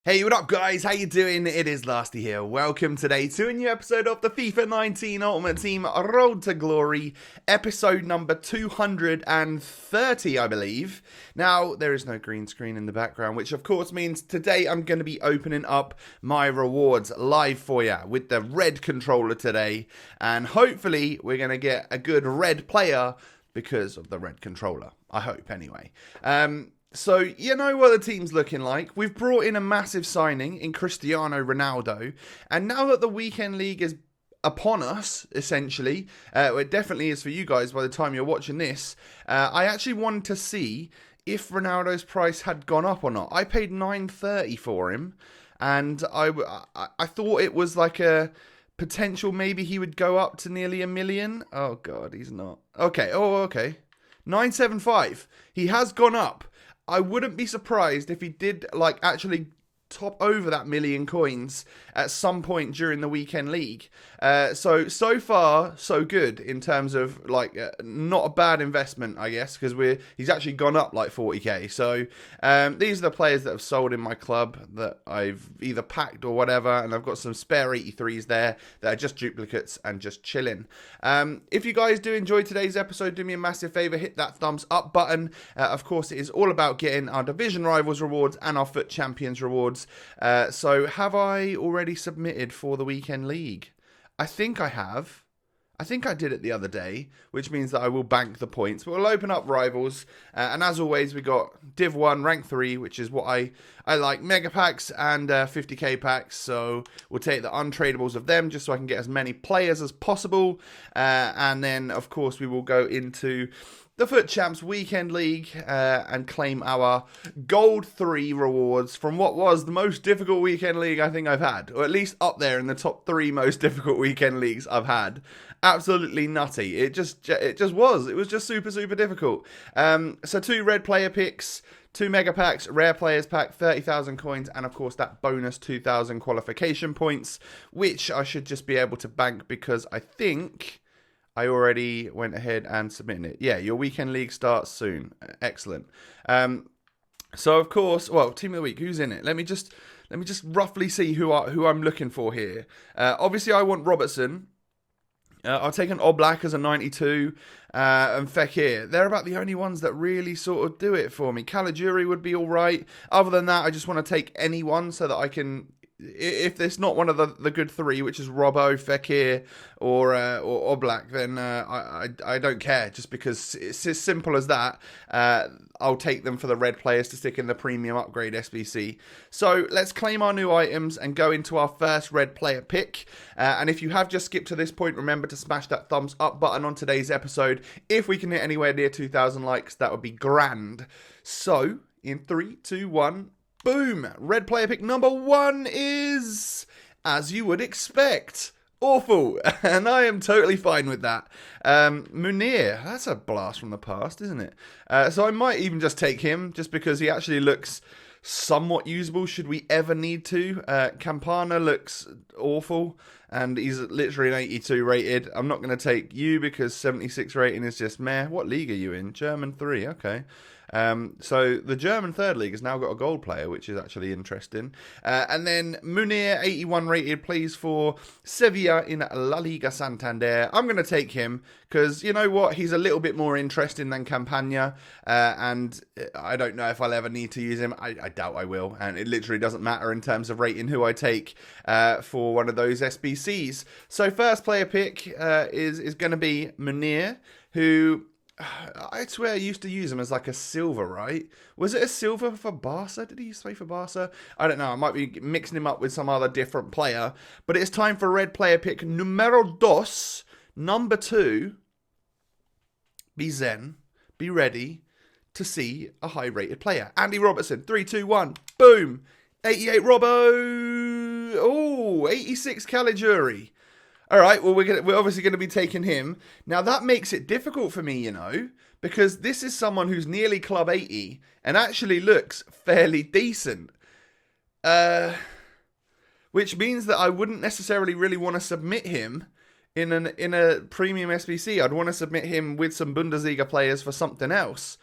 Hey, what up guys? How you doing? It is Lasty here. Welcome today to a new episode of the FIFA 19 Ultimate Team Road to Glory, episode number 230, I believe. Now, there is no green screen in the background, which of course means today I'm going to be opening up my rewards live for you with the red controller today, and hopefully we're going to get a good red player because of the red controller. I hope, anyway. So, you know what the team's looking like. We've brought in a massive signing in Cristiano Ronaldo. And now that the Weekend League is upon us, essentially, it definitely is for you guys by the time you're watching this, I actually wanted to see if Ronaldo's price had gone up or not. I paid $9.30 for him, and I thought it was like a potential maybe he would go up to nearly $1 million. Oh, God, he's not. Okay, okay. 9.75. He has gone up. I wouldn't be surprised if he did actually top over that 1 million coins at some point during the Weekend League. So far, so good in terms of not a bad investment, I guess, because he's actually gone up like 40k. So these are the players that have sold in my club that I've either packed or whatever, and I've got some spare 83s there that are just duplicates and just chilling. If you guys do enjoy today's episode, do me a massive favor, hit that thumbs up button. Of course, it is all about getting our division rivals rewards and our FUT champions rewards. So have I already submitted for the Weekend League? I think I have. I think I did it the other day, which means that I will bank the points. But we'll open up rivals. And as always, we got Div 1, Rank 3, which is what I like, Mega Packs and 50k packs. So we'll take the untradables of them just so I can get as many players as possible. And then, of course, we will go into the FUT Champs Weekend League and claim our Gold 3 rewards from what was the most difficult Weekend League I think I've had. Or at least up there in the top 3 most difficult Weekend Leagues I've had. Absolutely nutty. It just was. It was just super, super difficult. So 2 red player picks, 2 mega packs, rare players pack, 30,000 coins, and of course that bonus 2,000 qualification points, which I should just be able to bank because I think I already went ahead and submitted it. Yeah, your Weekend League starts soon. Excellent. So of course, well, Team of the Week, who's in it? Let me just roughly see who I'm looking for here. Obviously, I want Robertson. I'll take an Oblak as a 92, and Fekir. They're about the only ones that really sort of do it for me. Caligiuri would be all right. Other than that, I just want to take anyone so that I can, if there's not one of the good 3, which is Robbo, Fekir, or Oblak, then I don't care, just because it's as simple as that. I'll take them for the red players to stick in the premium upgrade SBC. So let's claim our new items and go into our first red player pick. And if you have just skipped to this point, remember to smash that thumbs up button on today's episode. If we can hit anywhere near 2,000 likes, that would be grand. So in 3, 2, 1... boom! Red player pick number 1 is, as you would expect, awful. And I am totally fine with that. Munir, that's a blast from the past, isn't it? So I might even just take him, just because he actually looks somewhat usable should we ever need to. Campana looks awful, and he's literally an 82 rated. I'm not going to take you because 76 rating is just meh. What league are you in? German 3, okay. So the German third league has now got a gold player, which is actually interesting. And then Munir, 81 rated, plays for Sevilla in La Liga Santander. I'm going to take him because, you know what, he's a little bit more interesting than Campagna. And I don't know if I'll ever need to use him. I doubt I will. And it literally doesn't matter in terms of rating who I take for one of those SBCs. So first player pick is going to be Munir, who I swear I used to use him as like a silver, right? Was it a silver for Barca? Did he used to play for Barca? I don't know. I might be mixing him up with some other different player. But it's time for red player pick numero dos, number 2. Be zen. Be ready to see a high-rated player. Andy Robertson, 3, 2, 1. Boom. 88 Robbo. Oh, 86 Caligiuri. All right, well, we're obviously going to be taking him. Now, that makes it difficult for me, you know, because this is someone who's nearly club 80 and actually looks fairly decent. Which means that I wouldn't necessarily really want to submit him in a premium SBC. I'd want to submit him with some Bundesliga players for something else.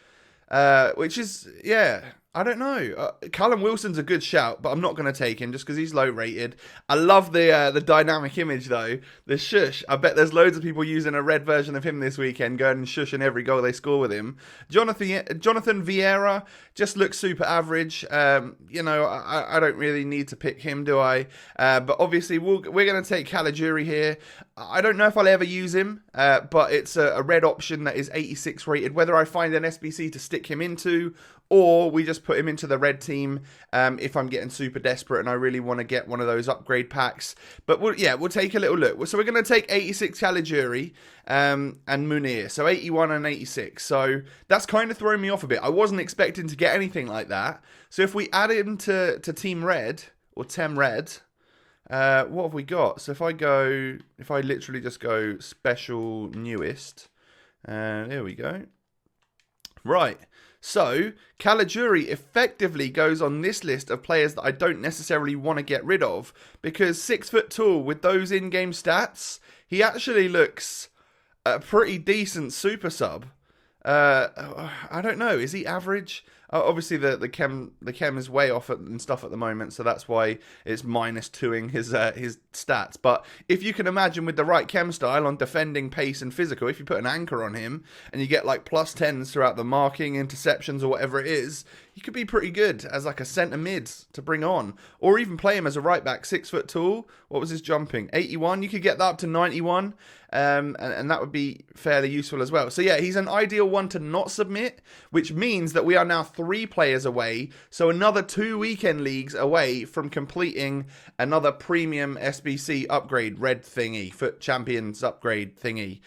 Which is, yeah, I don't know. Callum Wilson's a good shout, but I'm not going to take him just because he's low rated. I love the dynamic image though. The shush. I bet there's loads of people using a red version of him this weekend, going and shushing every goal they score with him. Jonathan Vieira just looks super average. You know, I don't really need to pick him, do I? But obviously we're going to take Caligiuri here. I don't know if I'll ever use him, but it's a red option that is 86 rated. Whether I find an SBC to stick him into, or we just put him into the red team if I'm getting super desperate and I really want to get one of those upgrade packs. But we'll take a little look. So we're going to take 86 Caligiuri and Munir. So 81 and 86. So that's kind of thrown me off a bit. I wasn't expecting to get anything like that. So if we add him to Team Red, or Tem Red, what have we got? So if I literally just go special newest, there we go. Right. So, Caligiuri effectively goes on this list of players that I don't necessarily want to get rid of, because 6 foot tall with those in-game stats, he actually looks a pretty decent super sub. I don't know, is he average? Obviously the chem is way off and stuff at the moment, so that's why it's -2ing his stats. But if you can imagine, with the right chem style on defending, pace and physical, if you put an anchor on him and you get like +10s throughout the marking, interceptions or whatever it is, he could be pretty good as like a centre mid to bring on, or even play him as a right back. 6 foot tall. What was his jumping? 81. You could get that up to 91. And that would be fairly useful as well. So yeah, he's an ideal one to not submit, which means that we are now 3 players away, so another 2 weekend leagues away from completing another premium SBC upgrade red thingy, Foot Champions upgrade thingy.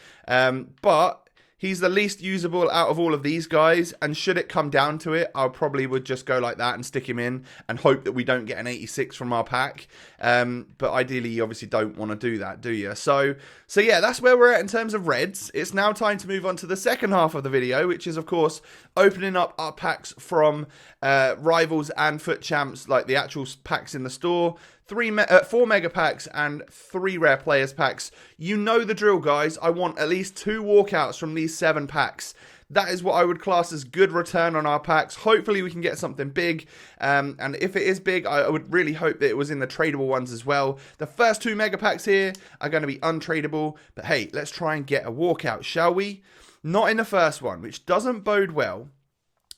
But he's the least usable out of all of these guys, and should it come down to it, I probably would just go like that and stick him in and hope that we don't get an 86 from our pack. But ideally, you obviously don't want to do that, do you? So yeah, that's where we're at in terms of reds. It's now time to move on to the second half of the video, which is, of course, opening up our packs from Rivals and Foot Champs, like the actual packs in the store. 4 mega packs and 3 rare players packs. You know the drill, guys. I want at least 2 walkouts from these 7 packs. That is what I would class as good return on our packs. Hopefully we can get something big. And if it is big, I would really hope that it was in the tradable ones as well. The first 2 mega packs here are going to be untradable. But hey, let's try and get a walkout, shall we? Not in the first one, which doesn't bode well.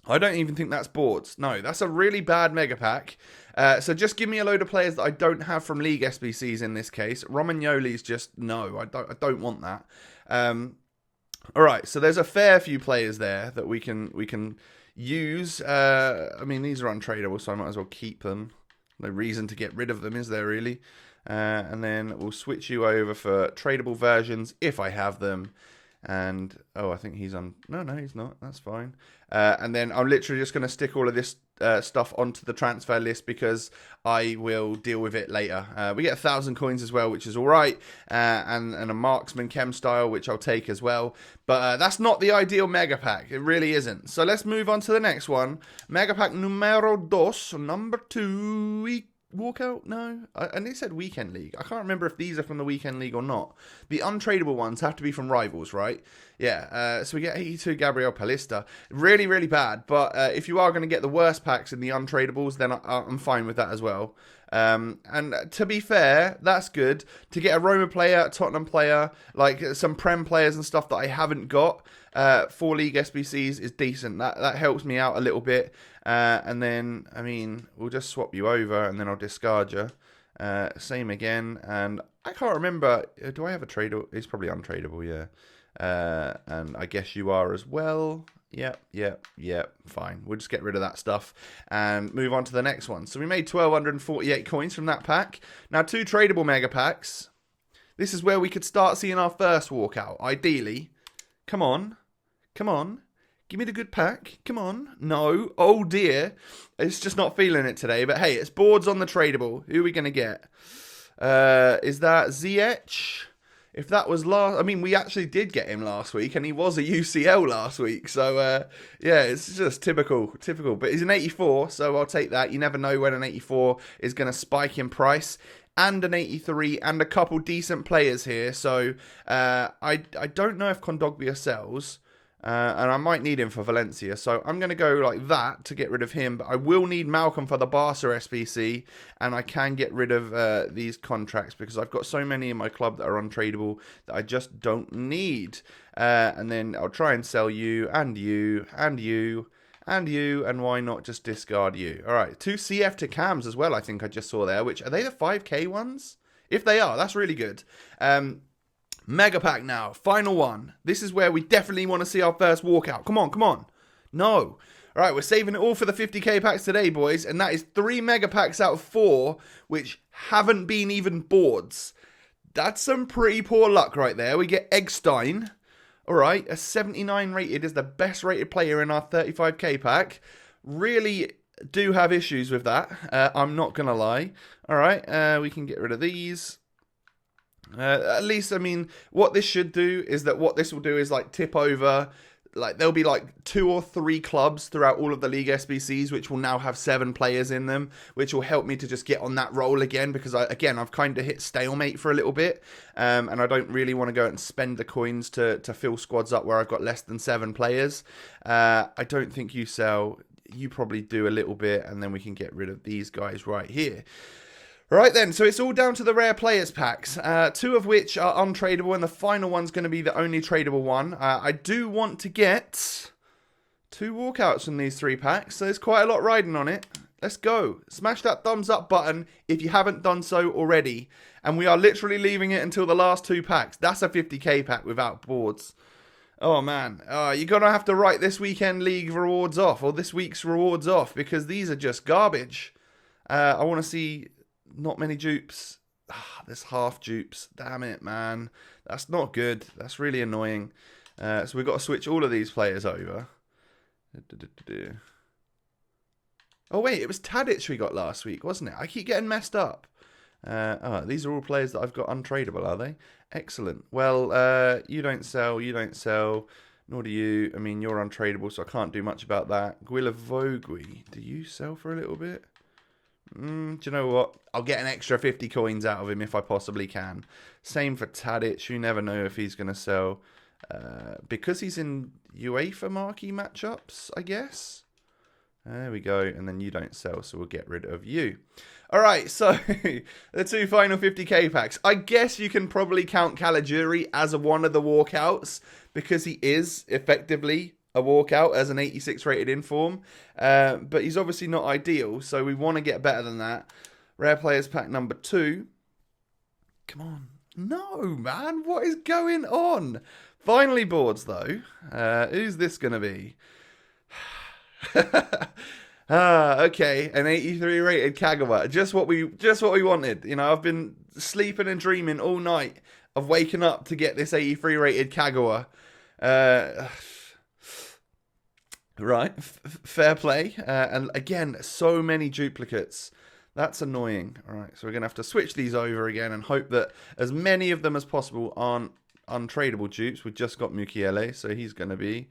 I don't even think that's boards. No, that's a really bad mega pack. So just give me a load of players that I don't have from League SBCs in this case. Romagnoli's just, no, I don't want that. Alright, so there's a fair few players there that we can use. I mean, these are untradeable, so I might as well keep them. No reason to get rid of them, is there really? And then we'll switch you over for tradable versions if I have them. And, oh, I think he's on... No, he's not. That's fine. And then I'm literally just going to stick all of this stuff onto the transfer list because I will deal with it later. We get 1,000 coins as well, which is all right. And a marksman chem style, which I'll take as well. But that's not the ideal mega pack. It really isn't. So let's move on to the next one. Mega pack numero dos, number 2. Walkout? No. And it said Weekend League. I can't remember if these are from the Weekend League or not. The untradeable ones have to be from Rivals, right? Yeah. So we get 82 Gabriel Palista. Really, really bad. But if you are going to get the worst packs in the untradables, then I'm fine with that as well. And to be fair, that's good. To get a Roma player, a Tottenham player, like some Prem players and stuff that I haven't got for League SBCs is decent. That helps me out a little bit. And then, I mean, we'll just swap you over and then I'll discard you. Same again. And I can't remember. Do I have a trade? It's probably untradeable, yeah. And I guess you are as well. Yep. Fine. We'll just get rid of that stuff and move on to the next one. So we made 1,248 coins from that pack. Now, 2 tradable mega packs. This is where we could start seeing our first walkout, ideally. Come on. Give me the good pack. Come on. No. Oh, dear. It's just not feeling it today. But, hey, it's boards on the tradable. Who are we going to get? Is that Ziyech? If that was last... I mean, we actually did get him last week, and he was a UCL last week. So, yeah, it's just typical. But he's an 84, so I'll take that. You never know when an 84 is going to spike in price. And an 83, and a couple decent players here. So, I don't know if Kondogbia sells... And I might need him for Valencia. So I'm going to go like that to get rid of him. But I will need Malcolm for the Barca SBC. And I can get rid of these contracts because I've got so many in my club that are untradeable that I just don't need. And then I'll try and sell you and you and you and you. And why not just discard you? All right, 2 CF to cams as well, I think I just saw there. Which, are they the 5k ones? If they are, that's really good. Mega pack now, final one. This is where we definitely want to see our first walkout. Come on, come on. No. All right, we're saving it all for the 50k packs today, boys. And that is 3 mega packs out of 4, which haven't been even boards. That's some pretty poor luck right there. We get Eggstein. All right, a 79 rated is the best rated player in our 35k pack. Really do have issues with that. I'm not going to lie. All right, we can get rid of these. At least, I mean, what this should do is that what this will do is like tip over, like there'll be like 2 or 3 clubs throughout all of the league SBCs, which will now have 7 players in them, which will help me to just get on that roll again, because I've kind of hit stalemate for a little bit, and I don't really want to go out and spend the coins to fill squads up where I've got less than 7 players. I don't think you sell. You probably do a little bit, and then we can get rid of these guys right here. Right then, so it's all down to the rare players packs, 2 of which are untradeable, and the final one's going to be the only tradable one. I do want to get 2 walkouts from these 3 packs, so there's quite a lot riding on it. Let's go. Smash that thumbs up button if you haven't done so already. And we are literally leaving it until the last 2 packs. That's a 50k pack without boards. Oh man, you're going to have to write this weekend league rewards off, or this week's rewards off, because these are just garbage. I want to see... not many dupes. There's half dupes. Damn it, man. That's not good. That's really annoying. So we've got to switch all of these players over. Oh, wait. It was Tadic we got last week, wasn't it? I keep getting messed up. These are all players that I've got untradeable, are they? Excellent. Well, you don't sell. You don't sell. Nor do you. I mean, you're untradeable, so I can't do much about that. Guilavogui. Do you sell for a little bit? Do you know what? I'll get an extra 50 coins out of him if I possibly can. Same for Tadic. You never know if he's going to sell. Because he's in UEFA marquee matchups, I guess. There we go. And then you don't sell, so we'll get rid of you. All right, so the 2 final 50k packs. I guess you can probably count Caligiuri as one of the walkouts, because he is effectively a walkout as an 86 rated inform, but he's obviously not ideal, so we want to get better than that. Rare players pack number 2. Come on. No, man, what is going on? Finally boards, though. Who's this going to be? Okay, an 83 rated Kagawa. Just what we wanted. You know, I've been sleeping and dreaming all night of waking up to get this 83 rated Kagawa. Right, fair play. And again, so many duplicates. That's annoying. All right, so we're going to have to switch these over again and hope that as many of them as possible aren't untradeable dupes. We've just got Mukiele, so he's going to be.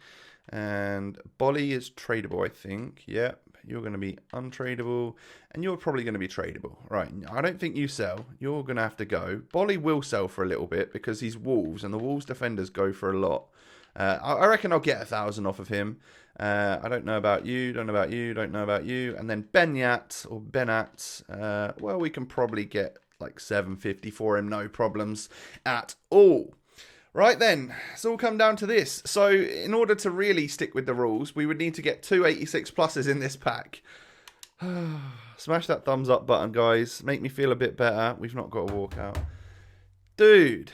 And Bolly is tradable, I think. Yep, you're going to be untradeable. And you're probably going to be tradable. Right, I don't think you sell. You're going to have to go. Bolly will sell for a little bit because he's Wolves, and the Wolves defenders go for a lot. I reckon I'll get 1,000 off of him. I don't know about you, don't know about you, don't know about you. And then Benyat or Benat, well, we can probably get like 750 for him, no problems at all. Right then, it's all come down to this. So in order to really stick with the rules, we would need to get 2 86 pluses in this pack. Smash that thumbs up button, guys. Make me feel a bit better. We've not got a walkout. Dude.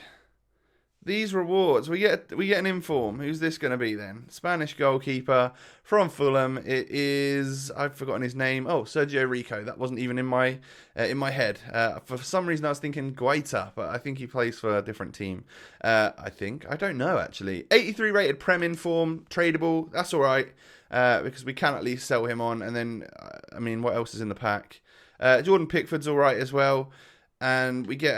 These rewards, we get an inform. Who's this going to be then? Spanish goalkeeper from Fulham. It is, I've forgotten his name. Oh, Sergio Rico. That wasn't even in my head. For some reason, I was thinking Guaita, but I think he plays for a different team. I don't know actually. 83 rated Prem inform, tradable. That's all right because we can at least sell him on. And then, I mean, what else is in the pack? Jordan Pickford's all right as well. And we get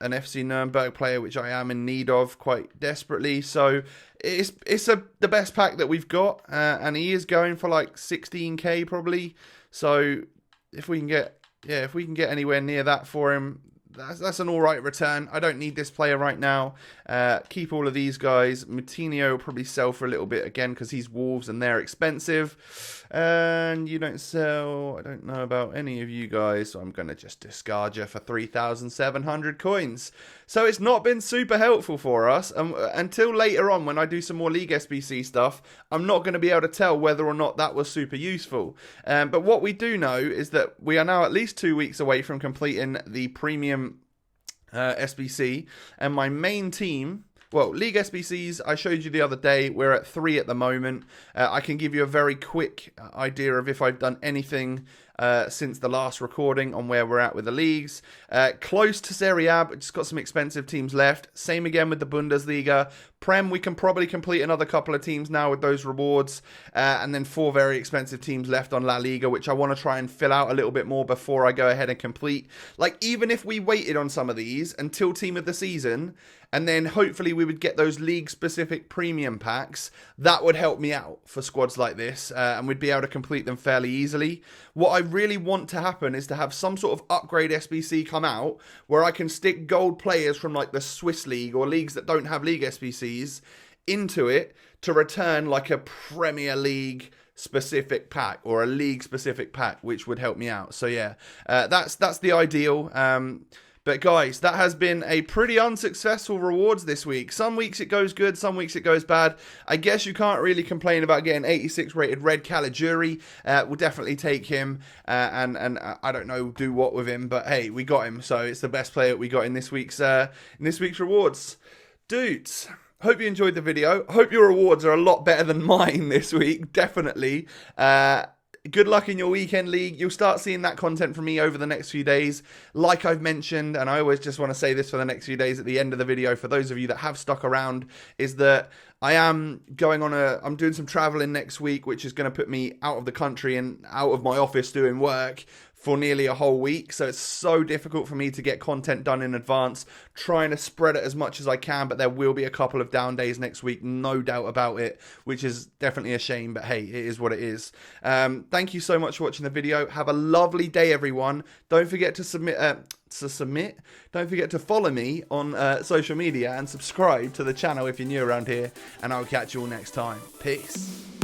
an FC Nuremberg player, which I am in need of quite desperately. So it's the best pack that we've got, and he is going for like 16k probably. So if we can get anywhere near that for him, that's an all right return. I don't need this player right now. Keep all of these guys. Moutinho will probably sell for a little bit again because he's Wolves and they're expensive. And you don't sell. I don't know about any of you guys, so I'm going to just discard you for 3,700 coins. So it's not been super helpful for us until later on when I do some more League SBC stuff. I'm not going to be able to tell whether or not that was super useful. But what we do know is that we are now at least 2 weeks away from completing the premium SBC, and my main team, well, League SBCs, I showed you the other day, we're at 3 at the moment. I can give you a very quick idea of if I've done anything since the last recording on where we're at with the leagues. Close to Serie A, but just got some expensive teams left. Same again with the Bundesliga. Prem, we can probably complete another couple of teams now with those rewards. And then 4 very expensive teams left on La Liga, which I want to try and fill out a little bit more before I go ahead and complete. Like, even if we waited on some of these until team of the season, and then hopefully we would get those league-specific premium packs, that would help me out for squads like this, and we'd be able to complete them fairly easily. What I really want to happen is to have some sort of upgrade SBC come out where I can stick gold players from like the Swiss League or leagues that don't have League SBCs into it to return like a Premier League specific pack or a league specific pack, which would help me out. So yeah, that's the ideal. But guys, that has been a pretty unsuccessful rewards this week. Some weeks it goes good, some weeks it goes bad. I guess you can't really complain about getting 86 rated Red Caligiuri. We'll definitely take him and I don't know do what with him, but hey, we got him, so it's the best player we got in this week's rewards. Dudes, hope you enjoyed the video. Hope your rewards are a lot better than mine this week, definitely. Good luck in your weekend league. You'll start seeing that content from me over the next few days. Like I've mentioned, and I always just want to say this for the next few days at the end of the video, for those of you that have stuck around, is that I am going on I'm doing some traveling next week, which is going to put me out of the country and out of my office doing work for nearly a whole week. So it's so difficult for me to get content done in advance, trying to spread it as much as I can, but there will be a couple of down days next week, no doubt about it, which is definitely a shame, but hey, it is what it is. Thank you so much for watching the video. Have a lovely day, everyone. Don't forget to don't forget to follow me on social media and subscribe to the channel if you're new around here, and I'll catch you all next time. Peace.